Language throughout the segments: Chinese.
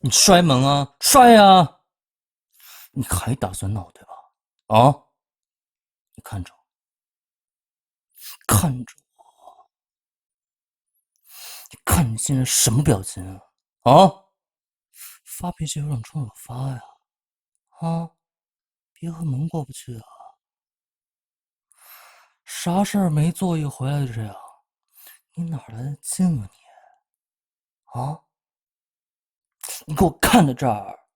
你摔门啊，摔啊！你还打算闹对吧？啊！你看着我，看着我，你看你现在什么表情啊？啊！发脾气有种冲我发呀！啊！别和门过不去啊！啥事儿没做一回来就这样，你哪来的劲啊你？啊！你给我看着这儿！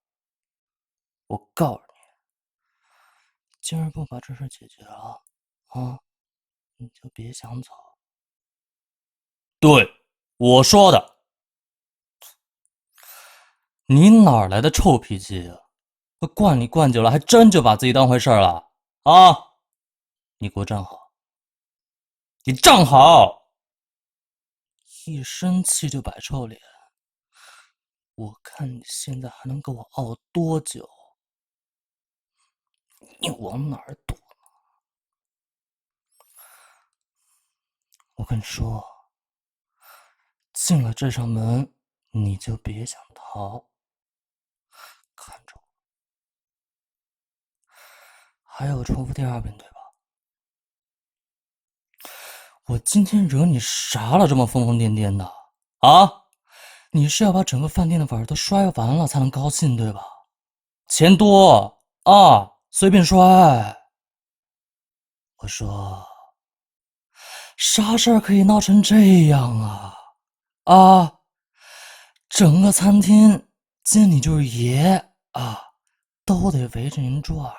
我告诉你，今儿不把这事解决了，啊，你就别想走。对，我说的。你哪来的臭脾气呀？惯你惯久了，还真就把自己当回事了啊！你给我站好！你站好！一生气就摆臭脸，我看你现在还能给我傲多久？你往哪儿躲？我跟你说，进了这扇门，你就别想逃。看着我，还有重复第二遍，对吧？我今天惹你啥了？这么疯疯癫癫的啊？你是要把整个饭店的碗都摔完了才能高兴，对吧？钱多啊，随便摔。我说，啥事儿可以闹成这样啊？啊，整个餐厅见你就是爷啊，都得围着您转。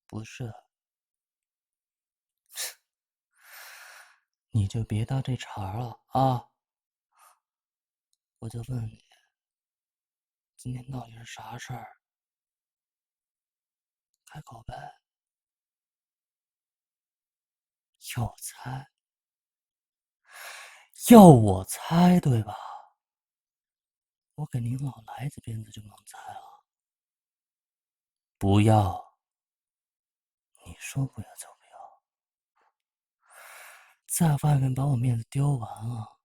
不是，你就别搭这茬了啊！我就问你，今天到底是啥事儿？开口呗。要我猜？要我猜对吧？我给您老来一次鞭子就能猜了。不要，你说不要就不要，在外面把我面子丢完了。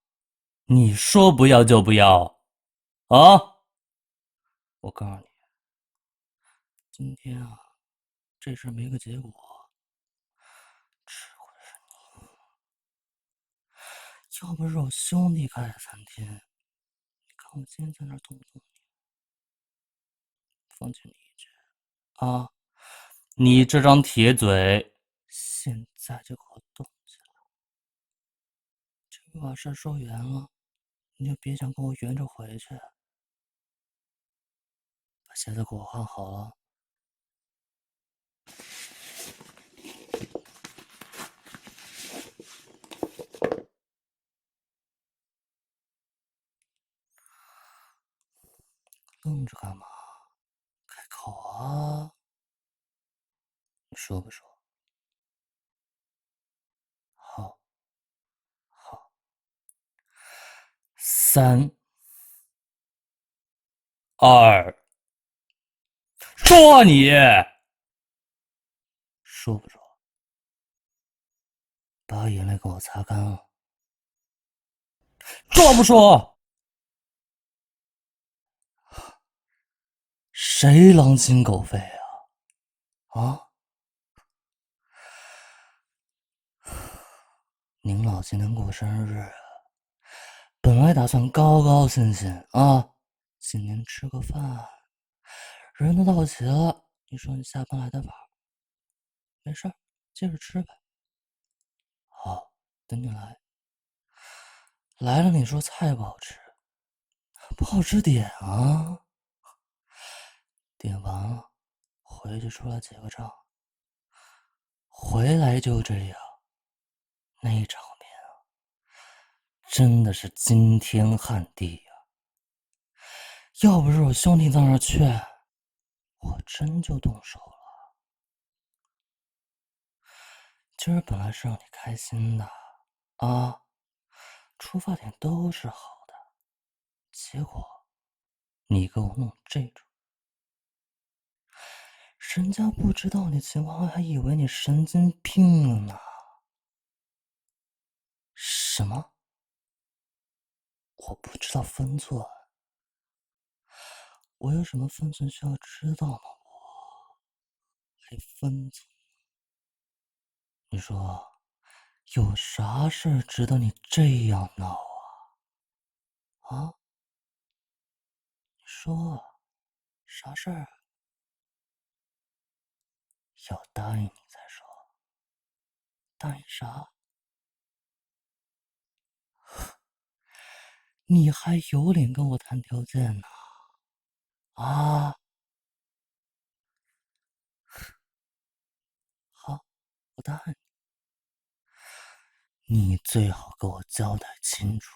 你说不要就不要啊！我告诉你，今天啊，这事没个结果，吃亏的是你。要不是我兄弟开的餐厅，你看我今天在那儿动不动你？奉劝你一句啊，你这张铁嘴，现在就给我动起来！这个把事说圆了，你就别想跟我圆着回去。把鞋子给我换好了。愣着干嘛？开口啊！你说不说？好，好，三二，说啊你！说不说？把眼泪给我擦干了。说不说？谁狼心狗肺啊？啊！您老今天过生日，本来打算高高兴兴啊，今年吃个饭，人都到齐了，你说你下班来的晚，没事儿，接着吃呗。好，等你来。来了，你说菜不好吃，不好吃点啊。点完了，回去出来结个账。回来就这样，那场面啊，真的是惊天撼地呀！要不是我兄弟在那劝，我真就动手了。今儿本来是让你开心的啊，出发点都是好的，结果你给我弄这种，人家不知道你情况，还以为你神经病了呢。什么？我不知道分寸？我有什么分寸需要知道吗？我还分寸？你说有啥事儿值得你这样闹啊？啊？你说啥事儿？要答应你再说。答应啥？你还有脸跟我谈条件呢？啊？好，我答应你。你最好给我交代清楚，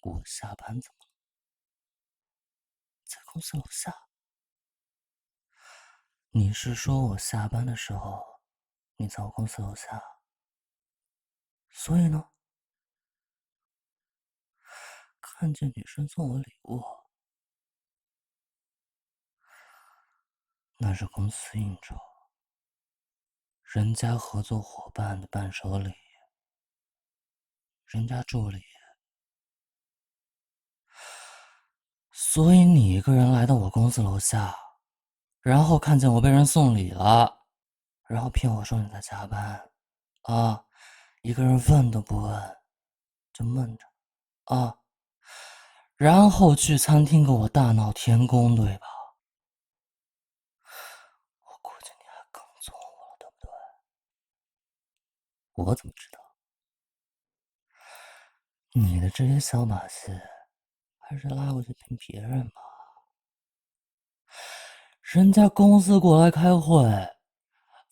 我下班怎么了？在公司楼下？你是说我下班的时候，你在我公司楼下？所以呢？看见女生送我礼物，那是公司应酬，人家合作伙伴的伴手礼，人家助理，所以你一个人来到我公司楼下，然后看见我被人送礼了，然后骗我说你在加班，啊，一个人问都不问，就闷着，啊，然后去餐厅给我大闹天宫，对吧？我估计你还跟踪我了，对不对？我怎么知道？你的这些小把戏，还是拉过去骗别人吧。人家公司过来开会，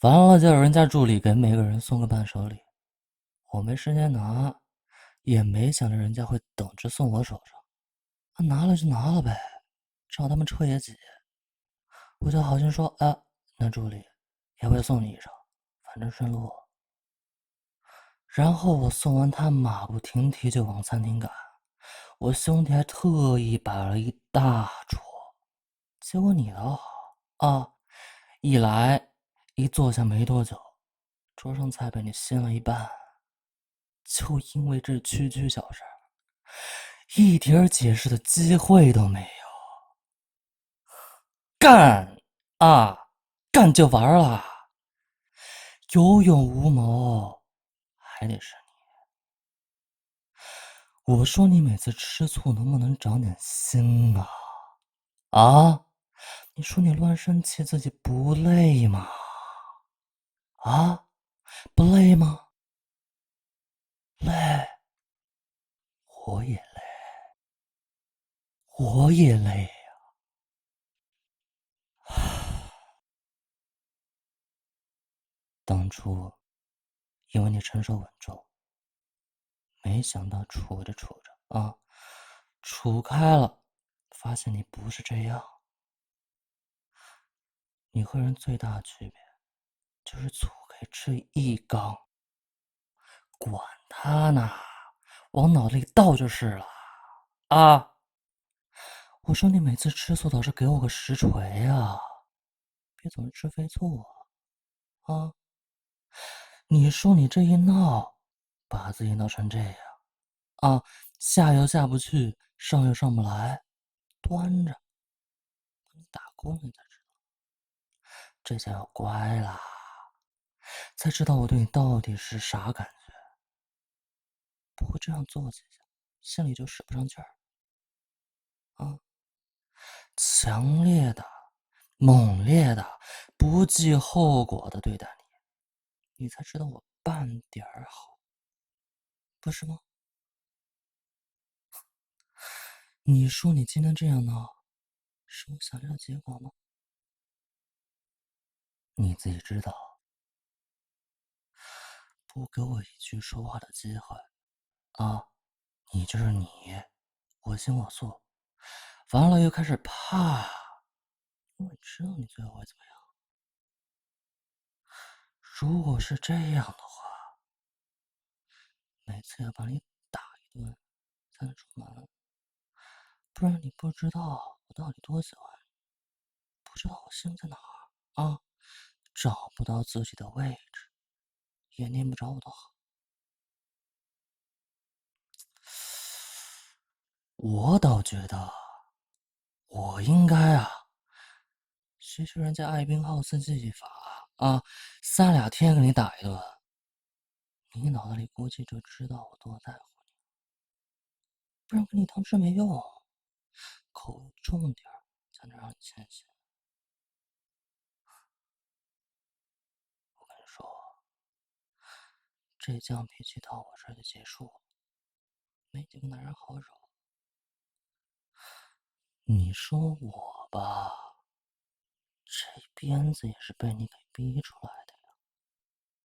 完了叫人家助理给每个人送个伴手礼，我没时间拿，也没想着人家会等着送我手上，拿了就拿了呗，找他们彻夜几。我就好心说，那助理要不要送你一张，反正顺路。然后我送完他，马不停蹄就往餐厅赶。我兄弟还特意摆了一大桌，结果你倒好啊，一来一坐下没多久，桌上菜被你掀了一半。就因为这区区小事，一点解释的机会都没有。干啊，干就完了，有勇无谋，还得是你。我说你每次吃醋能不能长点心啊？啊？你说你乱生气自己不累吗？啊？不累吗？累，我也累，我也累呀。当初因为你成熟稳重，没想到处着处着啊，处开了，发现你不是这样。你和人最大的区别就是醋可以吃一缸，管他呢，往脑子里倒就是了。啊！我说你每次吃醋倒是给我个实锤啊，别总是吃飞醋啊！啊！你说你这一闹，把自己闹成这样啊，下又下不去，上又上不来，端着，你打过你才知道，这下要乖啦，才知道我对你到底是啥感觉。不会这样做几下，心里就使不上劲儿啊！强烈的、猛烈的、不计后果的对待你，你才知道我半点儿好，不是吗？你说你今天这样闹，是我想要的结果吗？你自己知道，不给我一句说话的机会啊！你就是你，我行我素，完了又开始怕，因为知道你最后会怎么样。如果是这样的话，每次要把你打一顿才能出门，不然你不知道我到底多喜欢你，不知道我心在哪儿啊，找不到自己的位置，也念不着我的好。我倒觉得我应该啊，学学人家艾宾浩斯技法啊，3-2天给你打一顿。你脑子里估计就知道我多在乎你，不然跟你当真没用。口重点才能让你清醒。我跟你说，这犟脾气到我这儿就结束了，没几个男人好惹。你说我吧，这鞭子也是被你给逼出来的。